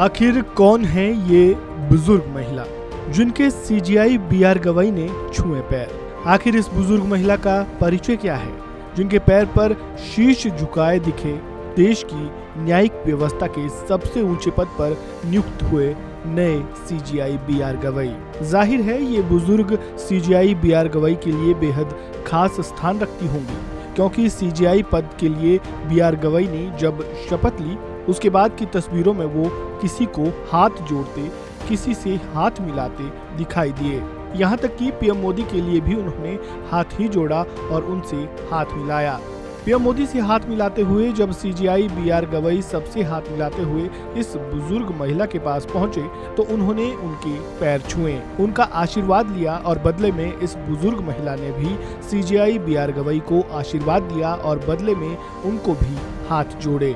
आखिर कौन है ये बुजुर्ग महिला जिनके सीजीआई बीआर गवई ने छुए पैर? आखिर इस बुजुर्ग महिला का परिचय क्या है, जिनके पैर पर शीश झुकाए दिखे देश की न्यायिक व्यवस्था के सबसे ऊंचे पद पर नियुक्त हुए नए सीजीआई बीआर गवई? जाहिर है ये बुजुर्ग सीजीआई बीआर गवई के लिए बेहद खास स्थान रखती होंगी, क्योंकि सीजीआई पद के लिए बीआर गवई ने जब शपथ ली उसके बाद की तस्वीरों में वो किसी को हाथ जोड़ते, किसी से हाथ मिलाते दिखाई दिए। यहाँ तक कि पीएम मोदी के लिए भी उन्होंने हाथ ही जोड़ा और उनसे हाथ मिलाया। पीएम मोदी से हाथ मिलाते हुए जब सीजीआई बीआर गवई सबसे हाथ मिलाते हुए इस बुजुर्ग महिला के पास पहुंचे तो उन्होंने उनके पैर छुए, उनका आशीर्वाद लिया और बदले में इस बुजुर्ग महिला ने भी सीजीआई बीआर गवई को आशीर्वाद दिया और बदले में उनको भी हाथ जोड़े।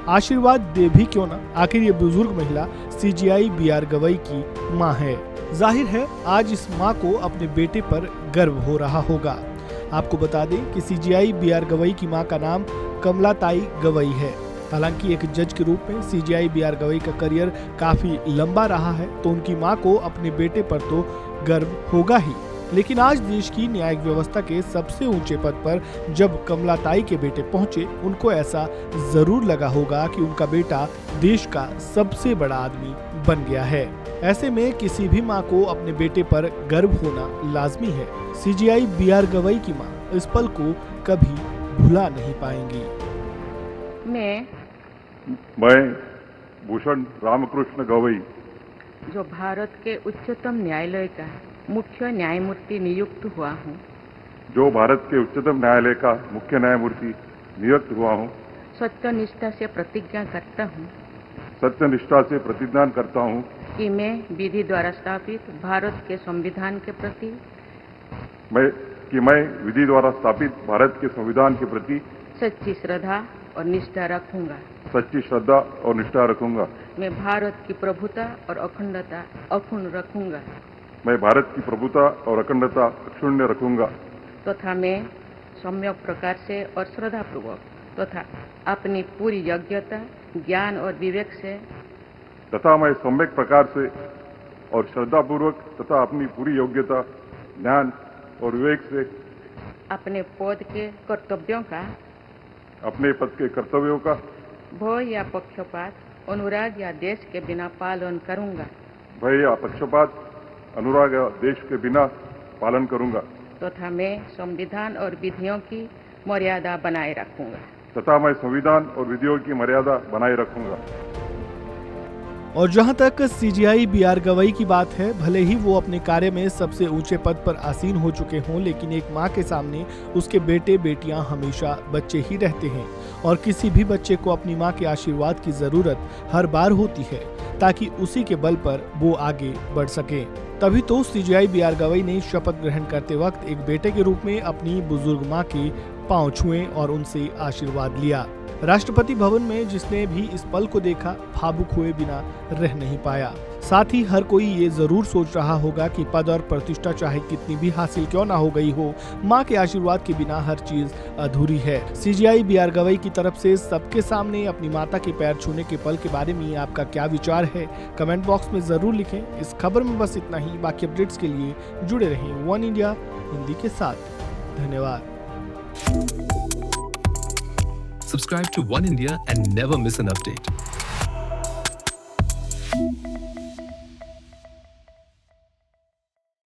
आशीर्वाद दे भी क्यों ना, आखिर ये बुजुर्ग महिला सीजीआई बीआर गवई की मां है। जाहिर है आज इस मां को अपने बेटे पर गर्व हो रहा होगा। आपको बता दें कि सीजीआई बीआर गवई की मां का नाम कमलाताई गवई है। हालांकि एक जज के रूप में सीजीआई बीआर गवई का करियर काफी लंबा रहा है, तो उनकी मां को अपने बेटे पर तो गर्व होगा ही, लेकिन आज देश की न्यायिक व्यवस्था के सबसे ऊंचे पद पर जब कमलाताई के बेटे पहुंचे, उनको ऐसा जरूर लगा होगा कि उनका बेटा देश का सबसे बड़ा आदमी बन गया है। ऐसे में किसी भी मां को अपने बेटे पर गर्व होना लाजमी है। सीजीआई बीआर गवई की मां इस पल को कभी भुला नहीं पाएंगी। मैं भूषण रामकृष्ण गवई, जो भारत के उच्चतम न्यायालय का मुख्य न्यायमूर्ति नियुक्त हुआ हूँ, जो भारत के उच्चतम न्यायालय का मुख्य न्यायमूर्ति नियुक्त हुआ हूँ, सत्यनिष्ठा से प्रतिज्ञा करता हूँ सत्यनिष्ठा से प्रतिज्ञा करता हूँ कि मैं विधि द्वारा स्थापित भारत के संविधान के प्रति विधि द्वारा स्थापित भारत के संविधान के प्रति सच्ची श्रद्धा और निष्ठा रखूंगा। सच्ची श्रद्धा और निष्ठा रखूंगा। मैं भारत की प्रभुता और अखंडता अक्षुण्ण रखूंगा। मैं भारत की प्रभुता और अखंडता अक्षुण्ण रखूंगा तथा मैं सम्यक प्रकार से और श्रद्धापूर्वक तथा अपनी पूरी योग्यता, ज्ञान और विवेक से तथा मैं सम्यक प्रकार से और श्रद्धापूर्वक तथा अपनी पूरी योग्यता, ज्ञान और विवेक से अपने पद के कर्तव्यों का, अपने पद के कर्तव्यों का भय या पक्षपात, अनुराग या देश के बिना पालन करूंगा। भय या पक्षपात, अनुराग या देश के बिना पालन करूंगा तथा मैं संविधान और विधियों की मर्यादा बनाए रखूंगा तथा मैं संविधान और विधियों की मर्यादा बनाए रखूंगा। और जहां तक सीजीआई बीआर गवई की बात है, भले ही वो अपने कार्य में सबसे ऊंचे पद पर आसीन हो चुके हों, लेकिन एक मां के सामने उसके बेटे बेटियां हमेशा बच्चे ही रहते हैं और किसी भी बच्चे को अपनी मां के आशीर्वाद की जरूरत हर बार होती है ताकि उसी के बल पर वो आगे बढ़ सके। तभी तो सीजीआई बीआर गवई ने शपथ ग्रहण करते वक्त एक बेटे के रूप में अपनी बुजुर्ग मां के पांव छुए और उनसे आशीर्वाद लिया। राष्ट्रपति भवन में जिसने भी इस पल को देखा, भावुक हुए बिना रह नहीं पाया। साथ ही हर कोई ये जरूर सोच रहा होगा कि पद और प्रतिष्ठा चाहे कितनी भी हासिल क्यों ना हो गई हो, मां के आशीर्वाद के बिना हर चीज अधूरी है। सीजीआई बीआर गवई की तरफ से सबके सामने अपनी माता के पैर छूने के पल के बारे में आपका क्या विचार है, कमेंट बॉक्स में जरूर लिखें। इस खबर में बस इतना ही। बाकी अपडेट्स के लिए जुड़े रहें वन इंडिया हिंदी के साथ। धन्यवाद। Subscribe to One India and never miss an update.